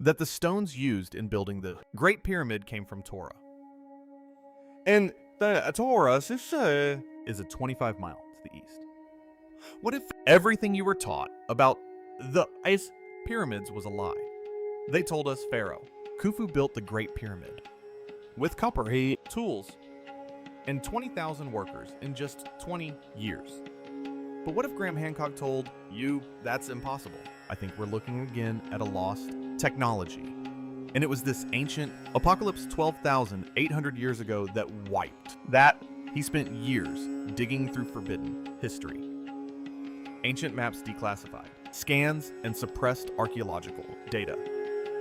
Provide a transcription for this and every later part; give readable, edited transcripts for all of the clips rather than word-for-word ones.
that the stones used in building the Great Pyramid came from Torah. And the Torah is Is a 25 mile to the east. What if everything you were taught about the pyramids was a lie? They told us Pharaoh Kufu built the Great Pyramid with copper tools and 20,000 workers in just 20 years. But what if Graham Hancock told you that's impossible? I think we're looking again at a lost technology. And it was this ancient apocalypse 12,800 years ago that wiped. That he spent years digging through forbidden history. Ancient maps declassified, scans and suppressed archaeological data.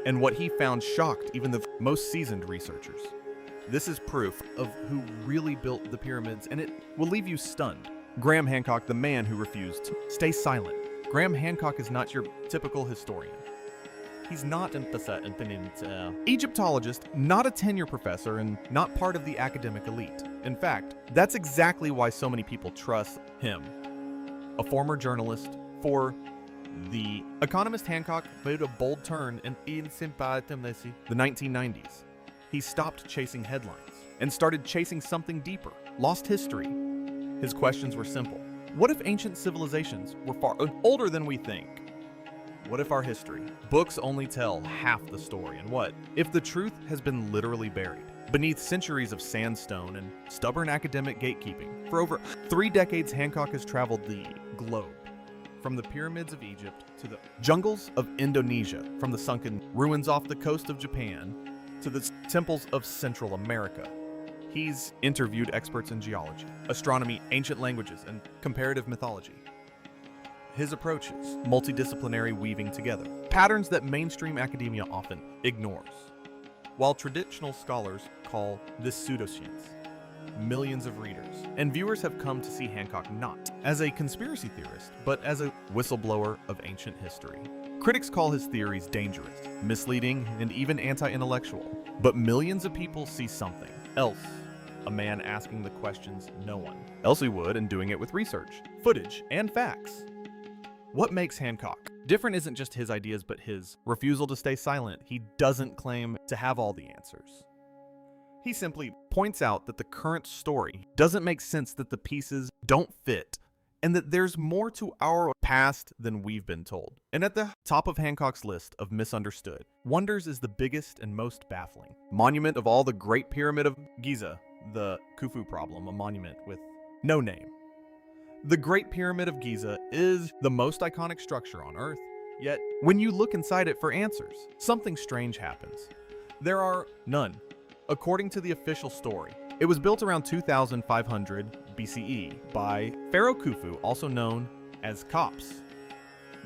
And what he found shocked even the most seasoned researchers. This is proof of who really built the pyramids, and it will leave you stunned. Graham Hancock, the man who refused to stay silent. Graham Hancock is not your typical historian. He's not an Egyptologist, not a tenure professor, and not part of the academic elite. In fact, that's exactly why so many people trust him. A former journalist for The Economist, Hancock made a bold turn in the 1990s. He stopped chasing headlines and started chasing something deeper, lost history. His questions were simple. What if ancient civilizations were far older than we think? What if our history books only tell half the story? And what if the truth has been literally buried beneath centuries of sandstone and stubborn academic gatekeeping? For over 3 decades, Hancock has traveled the globe, from the pyramids of Egypt to the jungles of Indonesia, from the sunken ruins off the coast of Japan to the temples of Central America. He's interviewed experts in geology, astronomy, ancient languages, and comparative mythology. His approach is multidisciplinary, weaving together patterns that mainstream academia often ignores, while traditional scholars call this pseudoscience. Millions of readers and viewers have come to see Hancock not as a conspiracy theorist, but as a whistleblower of ancient history. Critics call his theories dangerous, misleading, and even anti-intellectual. But millions of people see something else. A man asking the questions no one else would, and doing it with research, footage, and facts. What makes Hancock different isn't just his ideas, but his refusal to stay silent. He doesn't claim to have all the answers. He simply points out that the current story doesn't make sense, that the pieces don't fit, and that there's more to our past than we've been told. And at the top of Hancock's list of misunderstood wonders is the biggest and most baffling monument of all, the Great Pyramid of Giza, the Kufu problem, a monument with no name. The Great Pyramid of Giza is the most iconic structure on Earth, yet when you look inside it for answers, something strange happens. There are none. According to the official story, it was built around 2500 BCE by Pharaoh Kufu, also known as Khops.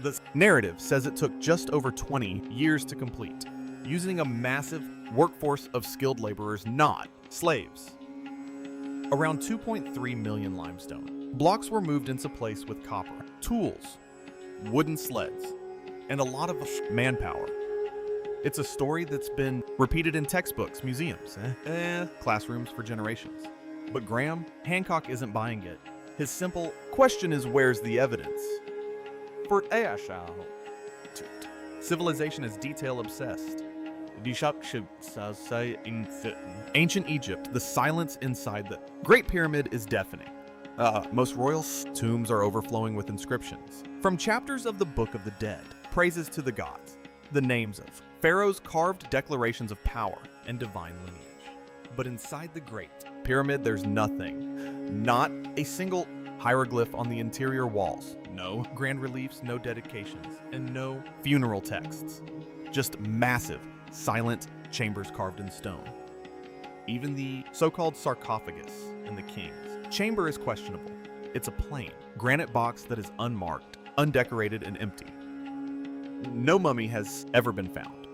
The narrative says it took just over 20 years to complete, using a massive workforce of skilled laborers, not slaves. Around 2.3 million limestone blocks were moved into place with copper, tools, wooden sleds, and a lot of manpower. It's a story that's been repeated in textbooks, museums, classrooms for generations. But Graham Hancock isn't buying it. His simple question is, where's the evidence? For civilization is detail-obsessed. Ancient Egypt, the silence inside the Great Pyramid is deafening. Most royal tombs are overflowing with inscriptions from chapters of the Book of the Dead, praises to the gods, the names of pharaohs, carved declarations of power and divine lineage. But inside the Great Pyramid, there's nothing. Not a single hieroglyph on the interior walls. No grand reliefs, no dedications, and no funeral texts. Just massive, silent chambers carved in stone. Even the so-called sarcophagus in the king's chamber is questionable. It's a plain granite box that is unmarked, undecorated, and empty. No mummy has ever been found.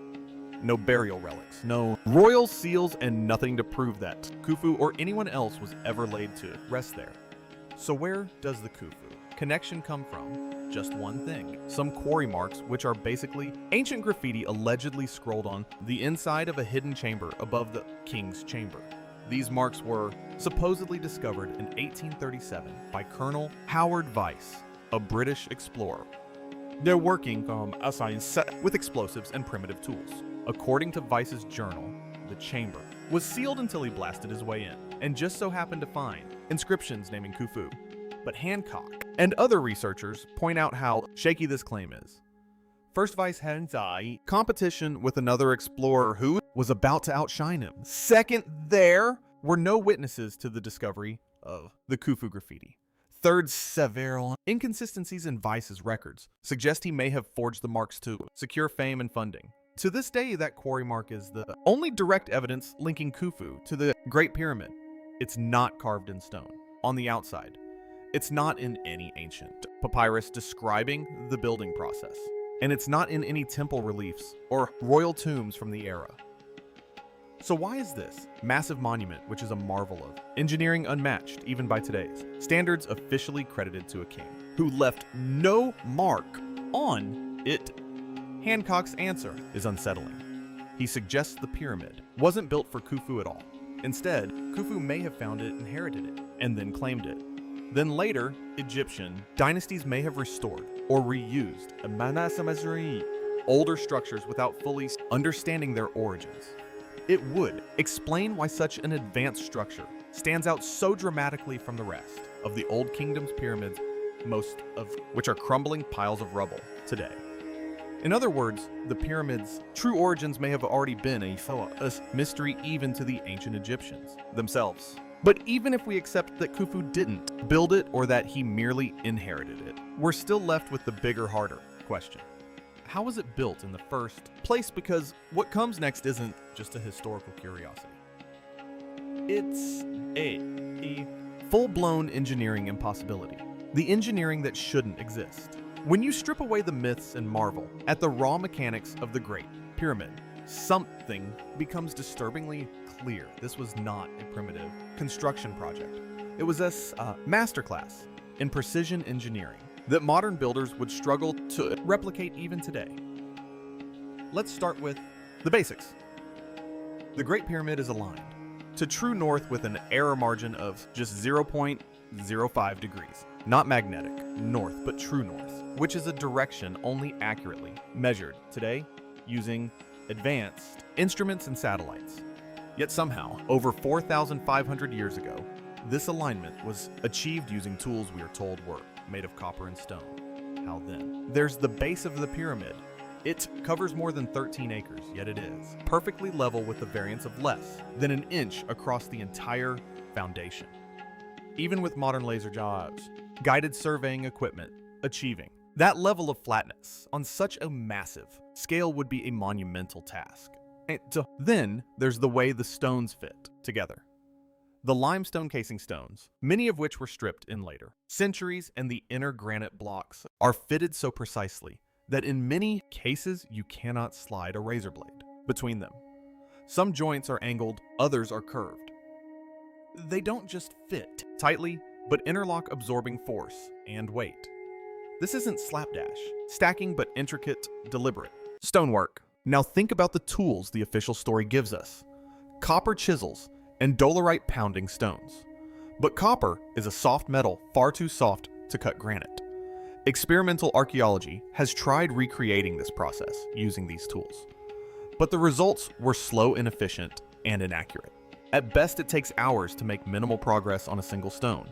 No burial relics, no royal seals, and nothing to prove that Khufu or anyone else was ever laid to rest there. So where does the Khufu connection come from? Just one thing. Some quarry marks, which are basically ancient graffiti allegedly scrolled on the inside of a hidden chamber above the king's chamber. These marks were supposedly discovered in 1837 by Colonel Howard Vyse, a British explorer. They're working with explosives and primitive tools. According to Vice's journal, the chamber was sealed until he blasted his way in, and just so happened to find inscriptions naming Khufu. But Hancock and other researchers point out how shaky this claim is. First Vice had a competition with another explorer who was about to outshine him. Second, there were no witnesses to the discovery of the Khufu graffiti. Third, several inconsistencies in Vice's records suggest he may have forged the marks to secure fame and funding. To this day, that quarry mark is the only direct evidence linking Khufu to the Great Pyramid. It's not carved in stone. On the outside, it's not in any ancient papyrus describing the building process. And it's not in any temple reliefs or royal tombs from the era. So why is this massive monument, which is a marvel of engineering unmatched even by today's standards, officially credited to a king who left no mark on it? Hancock's answer is unsettling. He suggests the pyramid wasn't built for Khufu at all. Instead, Khufu may have found it, inherited it, and then claimed it. Then later, Egyptian dynasties may have restored or reused older structures without fully understanding their origins. It would explain why such an advanced structure stands out so dramatically from the rest of the Old Kingdom's pyramids, most of which are crumbling piles of rubble today. In other words, the pyramid's true origins may have already been a mystery even to the ancient Egyptians themselves. But even if we accept that Khufu didn't build it or that he merely inherited it, we're still left with the bigger, harder question. How was it built in the first place? Because what comes next isn't just a historical curiosity. It's a full-blown engineering impossibility. The engineering that shouldn't exist. When you strip away the myths and marvel at the raw mechanics of the Great Pyramid, something becomes disturbingly clear. This was not a primitive construction project. It was a masterclass in precision engineering that modern builders would struggle to replicate even today. Let's start with the basics. The Great Pyramid is aligned to true north with an error margin of just 0.05 degrees. Not magnetic north, but true north, which is a direction only accurately measured today using advanced instruments and satellites. Yet somehow, over 4,500 years ago, this alignment was achieved using tools we are told were made of copper and stone. How then? There's the base of the pyramid. It covers more than 13 acres, yet it is perfectly level with a variance of less than an inch across the entire foundation. Even with modern laser jobs, guided surveying equipment, achieving that level of flatness on such a massive scale would be a monumental task. And then there's the way the stones fit together. The limestone casing stones, many of which were stripped in later centuries, and the inner granite blocks are fitted so precisely that in many cases you cannot slide a razor blade between them. Some joints are angled, others are curved. They don't just fit tightly, but interlock, absorbing force and weight. This isn't slapdash, stacking, but intricate, deliberate stonework. Now think about the tools the official story gives us. Copper chisels and dolerite pounding stones. But copper is a soft metal, far too soft to cut granite. Experimental archaeology has tried recreating this process using these tools, but the results were slow, inefficient, and inaccurate. At best, it takes hours to make minimal progress on a single stone.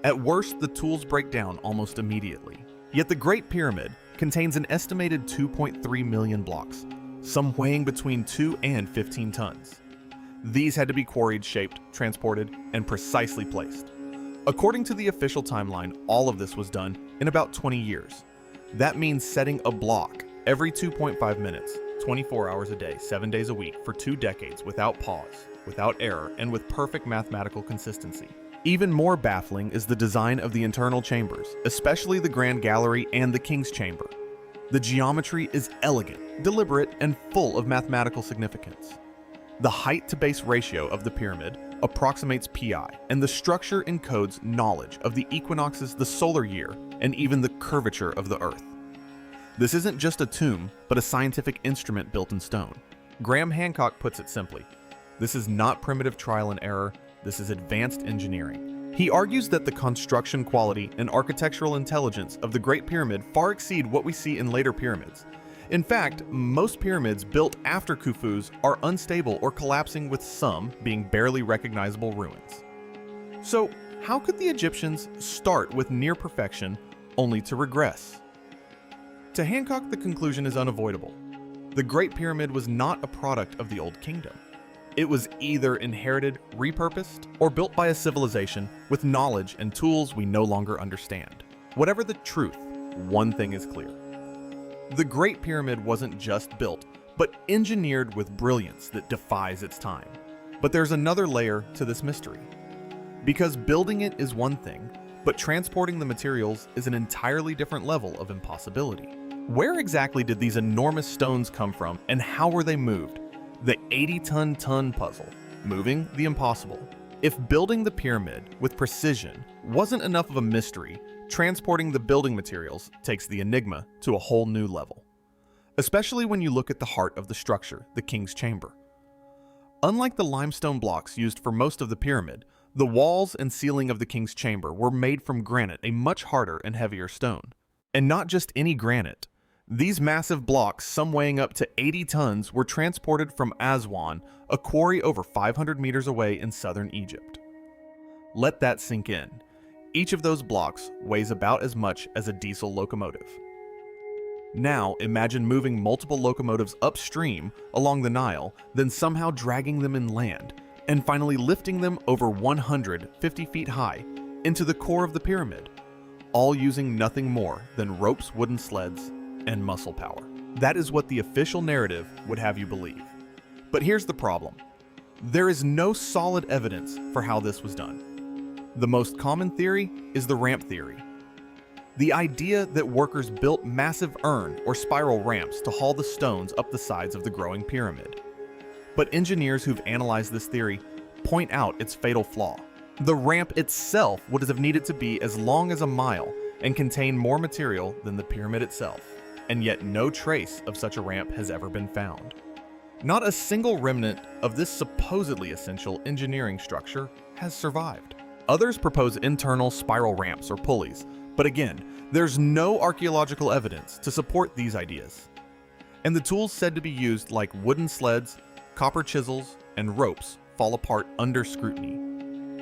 At worst, the tools break down almost immediately. Yet the Great Pyramid contains an estimated 2.3 million blocks, some weighing between 2 and 15 tons. These had to be quarried, shaped, transported, and precisely placed. According to the official timeline, all of this was done in about 20 years. That means setting a block every 2.5 minutes, 24 hours a day, 7 days a week, for 2 decades without pause, without error, and with perfect mathematical consistency. Even more baffling is the design of the internal chambers, especially the Grand Gallery and the King's Chamber. The geometry is elegant, deliberate, and full of mathematical significance. The height-to-base ratio of the pyramid approximates pi, and the structure encodes knowledge of the equinoxes, the solar year, and even the curvature of the Earth. This isn't just a tomb, but a scientific instrument built in stone. Graham Hancock puts it simply: this is not primitive trial and error, this is advanced engineering. He argues that the construction quality and architectural intelligence of the Great Pyramid far exceed what we see in later pyramids. In fact, most pyramids built after Khufu's are unstable or collapsing, with some being barely recognizable ruins. So, how could the Egyptians start with near perfection only to regress? To Hancock, the conclusion is unavoidable. The Great Pyramid was not a product of the Old Kingdom. It was either inherited, repurposed, or built by a civilization with knowledge and tools we no longer understand. Whatever the truth, one thing is clear. The Great Pyramid wasn't just built, but engineered with brilliance that defies its time. But there's another layer to this mystery. Because building it is one thing, but transporting the materials is an entirely different level of impossibility. Where exactly did these enormous stones come from, and how were they moved? The 80-ton puzzle, moving the impossible. If building the pyramid with precision wasn't enough of a mystery, transporting the building materials takes the enigma to a whole new level. Especially when you look at the heart of the structure, the king's chamber. Unlike the limestone blocks used for most of the pyramid, the walls and ceiling of the king's chamber were made from granite, a much harder and heavier stone. And not just any granite. These massive blocks, some weighing up to 80 tons, were transported from Aswan, a quarry over 500 meters away in southern Egypt. Let that sink in. Each of those blocks weighs about as much as a diesel locomotive. Now imagine moving multiple locomotives upstream along the Nile, then somehow dragging them inland, and finally lifting them over 150 feet high into the core of the pyramid, all using nothing more than ropes, wooden sleds, and muscle power. That is what the official narrative would have you believe. But here's the problem. There is no solid evidence for how this was done. The most common theory is the ramp theory. The idea that workers built massive urn or spiral ramps to haul the stones up the sides of the growing pyramid. But engineers who've analyzed this theory point out its fatal flaw. The ramp itself would have needed to be as long as a mile and contain more material than the pyramid itself. And yet no trace of such a ramp has ever been found. Not a single remnant of this supposedly essential engineering structure has survived. Others propose internal spiral ramps or pulleys, but again, there's no archaeological evidence to support these ideas. And the tools said to be used, like wooden sleds, copper chisels, and ropes, fall apart under scrutiny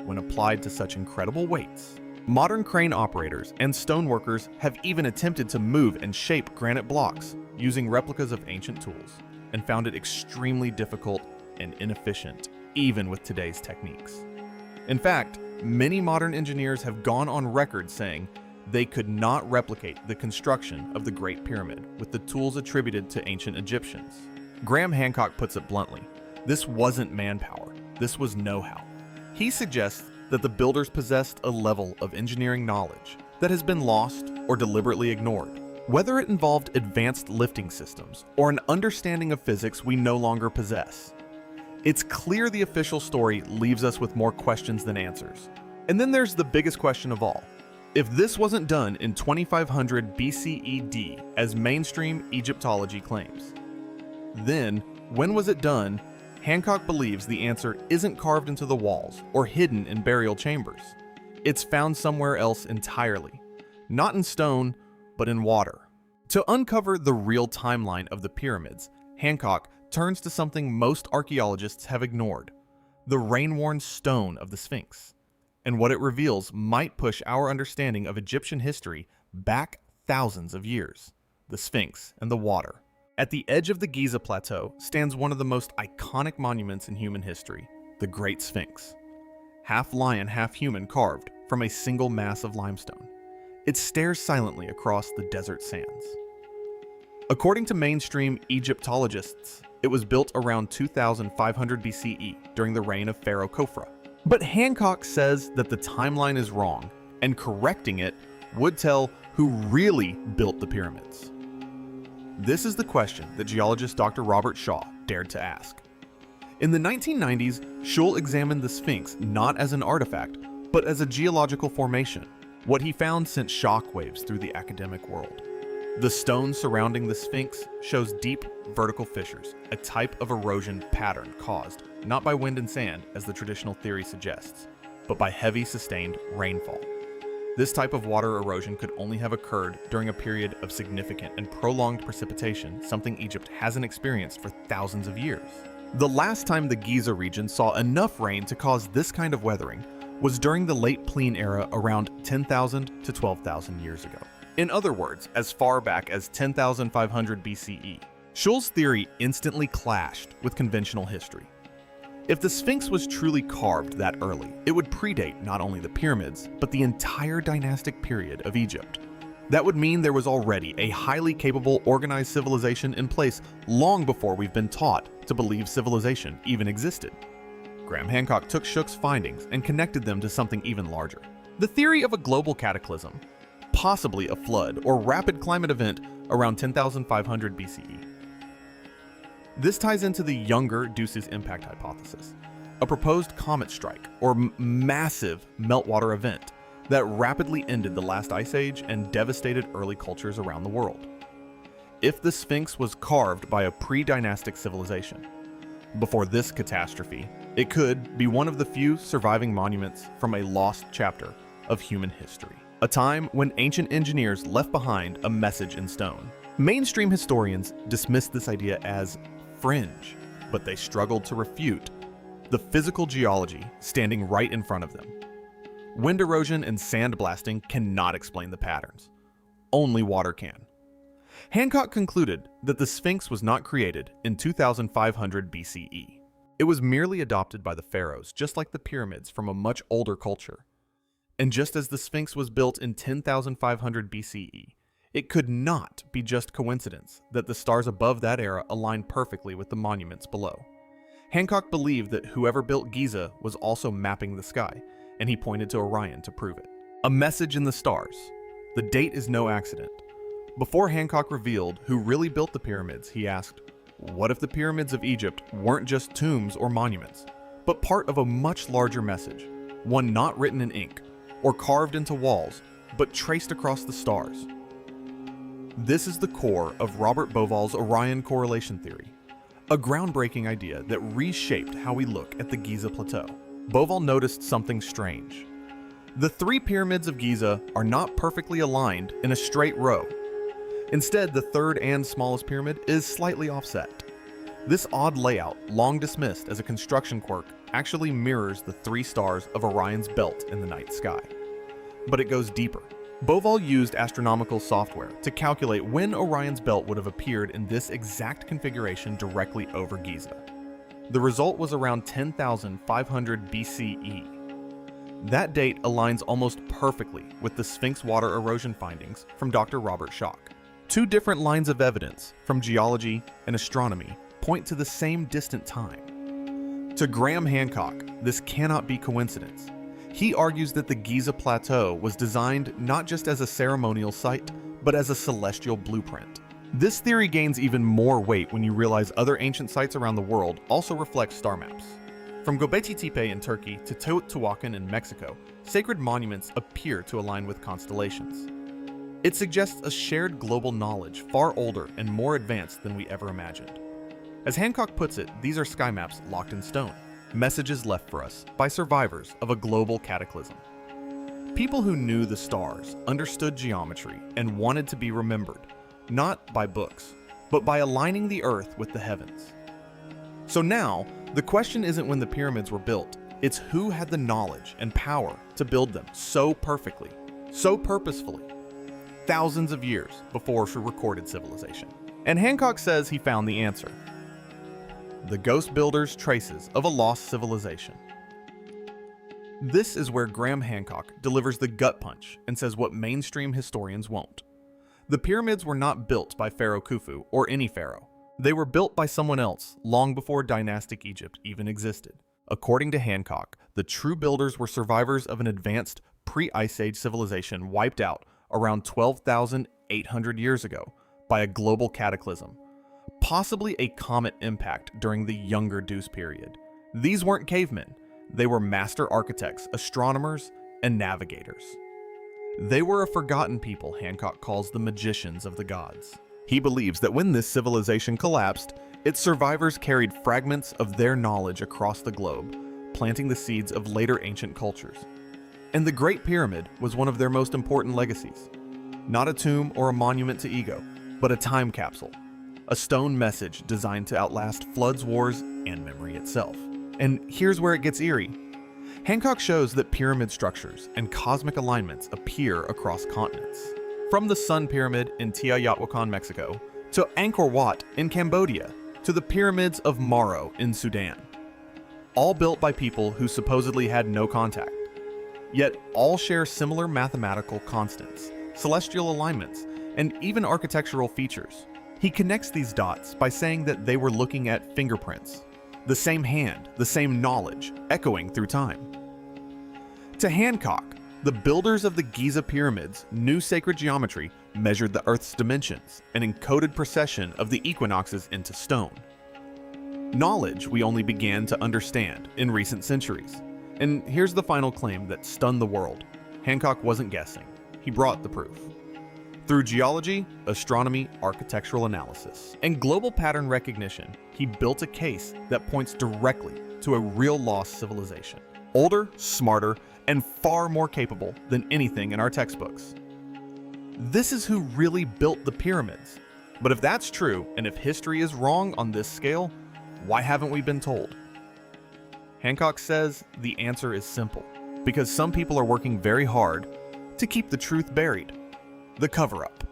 when applied to such incredible weights. Modern crane operators and stoneworkers have even attempted to move and shape granite blocks using replicas of ancient tools, and found it extremely difficult and inefficient, even with today's techniques. In fact, many modern engineers have gone on record saying they could not replicate the construction of the Great Pyramid with the tools attributed to ancient Egyptians. Graham Hancock puts it bluntly, this wasn't manpower, this was know-how. He suggests that the builders possessed a level of engineering knowledge that has been lost or deliberately ignored, whether it involved advanced lifting systems or an understanding of physics we no longer possess. It's clear the official story leaves us with more questions than answers. And then there's the biggest question of all. If this wasn't done in 2500 BCE-D, as mainstream Egyptology claims, then when was it done? Hancock believes the answer isn't carved into the walls or hidden in burial chambers. It's found somewhere else entirely, not in stone, but in water. To uncover the real timeline of the pyramids, Hancock turns to something most archaeologists have ignored, the rain-worn stone of the Sphinx. And what it reveals might push our understanding of Egyptian history back thousands of years. The Sphinx and the water. At the edge of the Giza Plateau stands one of the most iconic monuments in human history, the Great Sphinx. Half lion, half human, carved from a single mass of limestone. It stares silently across the desert sands. According to mainstream Egyptologists, it was built around 2500 BCE during the reign of Pharaoh Kufu. But Hancock says that the timeline is wrong, and correcting it would tell who really built the pyramids. This is the question that geologist Dr. Robert Shaw dared to ask. In the 1990s, Schul examined the Sphinx not as an artifact, but as a geological formation. What he found sent shockwaves through the academic world. The stone surrounding the Sphinx shows deep vertical fissures, a type of erosion pattern caused not by wind and sand, as the traditional theory suggests, but by heavy sustained rainfall. This type of water erosion could only have occurred during a period of significant and prolonged precipitation, something Egypt hasn't experienced for thousands of years. The last time the Giza region saw enough rain to cause this kind of weathering was during the late Plian era around 10,000 to 12,000 years ago. In other words, as far back as 10,500 BCE. Schul's theory instantly clashed with conventional history. If the Sphinx was truly carved that early, it would predate not only the pyramids, but the entire dynastic period of Egypt. That would mean there was already a highly capable, organized civilization in place long before we've been taught to believe civilization even existed. Graham Hancock took Schul's findings and connected them to something even larger. The theory of a global cataclysm, possibly a flood or rapid climate event around 10,500 BCE. This ties into the younger Deuce's impact hypothesis, a proposed comet strike or massive meltwater event that rapidly ended the last ice age and devastated early cultures around the world. If the Sphinx was carved by a pre-dynastic civilization, before this catastrophe, it could be one of the few surviving monuments from a lost chapter of human history, a time when ancient engineers left behind a message in stone. Mainstream historians dismissed this idea as fringe, but they struggled to refute the physical geology standing right in front of them. Wind erosion and sand blasting cannot explain the patterns. Only water can. Hancock concluded that the Sphinx was not created in 2500 BCE. It was merely adopted by the pharaohs, just like the pyramids from a much older culture. And just as the Sphinx was built in 10,500 BCE, it could not be just coincidence that the stars above that era aligned perfectly with the monuments below. Hancock believed that whoever built Giza was also mapping the sky, and he pointed to Orion to prove it. A message in the stars. The date is no accident. Before Hancock revealed who really built the pyramids, he asked, what if the pyramids of Egypt weren't just tombs or monuments, but part of a much larger message, one not written in ink, or carved into walls, but traced across the stars? This is the core of Robert Bauval's Orion correlation theory, a groundbreaking idea that reshaped how we look at the Giza Plateau. Bauval noticed something strange. The three pyramids of Giza are not perfectly aligned in a straight row. Instead, the third and smallest pyramid is slightly offset. This odd layout, long dismissed as a construction quirk, actually mirrors the three stars of Orion's belt in the night sky. But it goes deeper. Bauval used astronomical software to calculate when Orion's belt would have appeared in this exact configuration directly over Giza. The result was around 10,500 BCE. That date aligns almost perfectly with the Sphinx water erosion findings from Dr. Robert Schoch. Two different lines of evidence from geology and astronomy point to the same distant time. To Graham Hancock, this cannot be coincidence. He argues that the Giza Plateau was designed not just as a ceremonial site, but as a celestial blueprint. This theory gains even more weight when you realize other ancient sites around the world also reflect star maps. From Göbekli Tepe in Turkey to Teotihuacan in Mexico, sacred monuments appear to align with constellations. It suggests a shared global knowledge far older and more advanced than we ever imagined. As Hancock puts it, these are sky maps locked in stone, messages left for us by survivors of a global cataclysm. People who knew the stars, understood geometry, and wanted to be remembered, not by books, but by aligning the earth with the heavens. So now, the question isn't when the pyramids were built, it's who had the knowledge and power to build them so perfectly, so purposefully, thousands of years before recorded civilization. And Hancock says he found the answer. The ghost builders' traces of a lost civilization. This is where Graham Hancock delivers the gut punch and says what mainstream historians won't. The pyramids were not built by Pharaoh Kufu or any pharaoh. They were built by someone else long before dynastic Egypt even existed. According to Hancock, the true builders were survivors of an advanced pre-Ice Age civilization wiped out around 12,800 years ago by a global cataclysm, possibly a comet impact during the Younger Deuce period. These weren't cavemen. They were master architects, astronomers, and navigators. They were a forgotten people Hancock calls the magicians of the gods. He believes that when this civilization collapsed, its survivors carried fragments of their knowledge across the globe, planting the seeds of later ancient cultures. And the Great Pyramid was one of their most important legacies. Not a tomb or a monument to ego, but a time capsule. A stone message designed to outlast floods, wars, and memory itself. And here's where it gets eerie. Hancock shows that pyramid structures and cosmic alignments appear across continents. From the Sun Pyramid in Teotihuacan, Mexico, to Angkor Wat in Cambodia, to the pyramids of Maro in Sudan. All built by people who supposedly had no contact. Yet all share similar mathematical constants, celestial alignments, and even architectural features. He connects these dots by saying that they were looking at fingerprints, the same hand, the same knowledge, echoing through time. To Hancock, the builders of the Giza pyramids knew sacred geometry, measured the Earth's dimensions, and encoded precession of the equinoxes into stone. Knowledge we only began to understand in recent centuries. And here's the final claim that stunned the world. Hancock wasn't guessing. He brought the proof. Through geology, astronomy, architectural analysis, and global pattern recognition, he built a case that points directly to a real lost civilization. Older, smarter, and far more capable than anything in our textbooks. This is who really built the pyramids. But if that's true, and if history is wrong on this scale, why haven't we been told? Hancock says the answer is simple. Because some people are working very hard to keep the truth buried. The cover-up.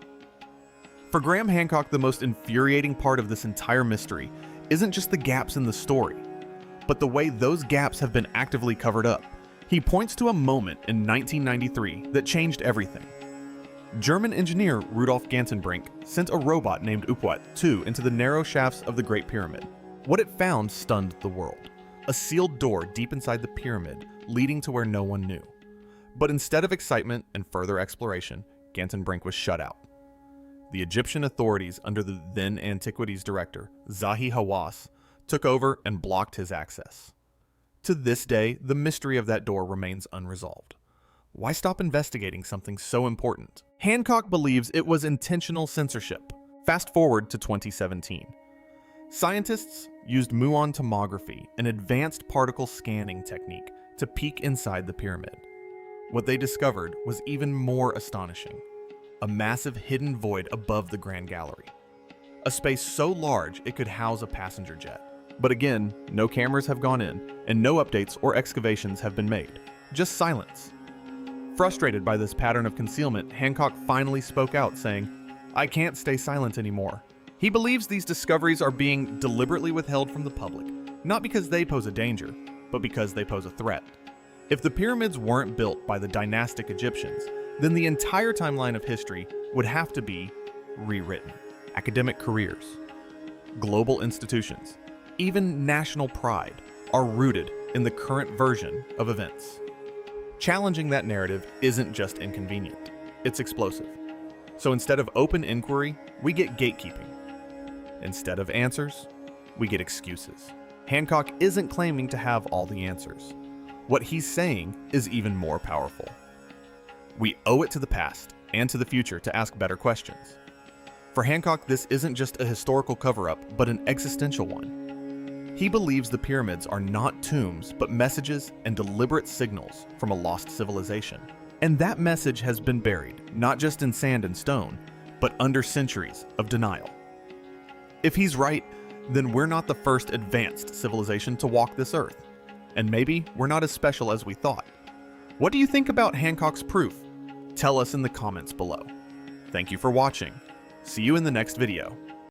For Graham Hancock, the most infuriating part of this entire mystery isn't just the gaps in the story, but the way those gaps have been actively covered up. He points to a moment in 1993 that changed everything. German engineer Rudolf Gantenbrink sent a robot named Upwat 2 into the narrow shafts of the Great Pyramid. What it found stunned the world. A sealed door deep inside the pyramid leading to where no one knew. But instead of excitement and further exploration, Gantenbrink was shut out. The Egyptian authorities under the then Antiquities Director, Zahi Hawass, took over and blocked his access. To this day, the mystery of that door remains unresolved. Why stop investigating something so important? Hancock believes it was intentional censorship. Fast forward to 2017. Scientists used muon tomography, an advanced particle scanning technique, to peek inside the pyramid. What they discovered was even more astonishing. A massive hidden void above the Grand Gallery. A space so large it could house a passenger jet. But again, no cameras have gone in, and no updates or excavations have been made. Just silence. Frustrated by this pattern of concealment, Hancock finally spoke out, saying, "I can't stay silent anymore." He believes these discoveries are being deliberately withheld from the public, not because they pose a danger, but because they pose a threat. If the pyramids weren't built by the dynastic Egyptians, then the entire timeline of history would have to be rewritten. Academic careers, global institutions, even national pride are rooted in the current version of events. Challenging that narrative isn't just inconvenient, it's explosive. So instead of open inquiry, we get gatekeeping. Instead of answers, we get excuses. Hancock isn't claiming to have all the answers. What he's saying is even more powerful. We owe it to the past and to the future to ask better questions. For Hancock, this isn't just a historical cover-up, but an existential one. He believes the pyramids are not tombs, but messages and deliberate signals from a lost civilization. And that message has been buried, not just in sand and stone, but under centuries of denial. If he's right, then we're not the first advanced civilization to walk this earth. And maybe we're not as special as we thought. What do you think about Hancock's proof? Tell us in the comments below. Thank you for watching. See you in the next video.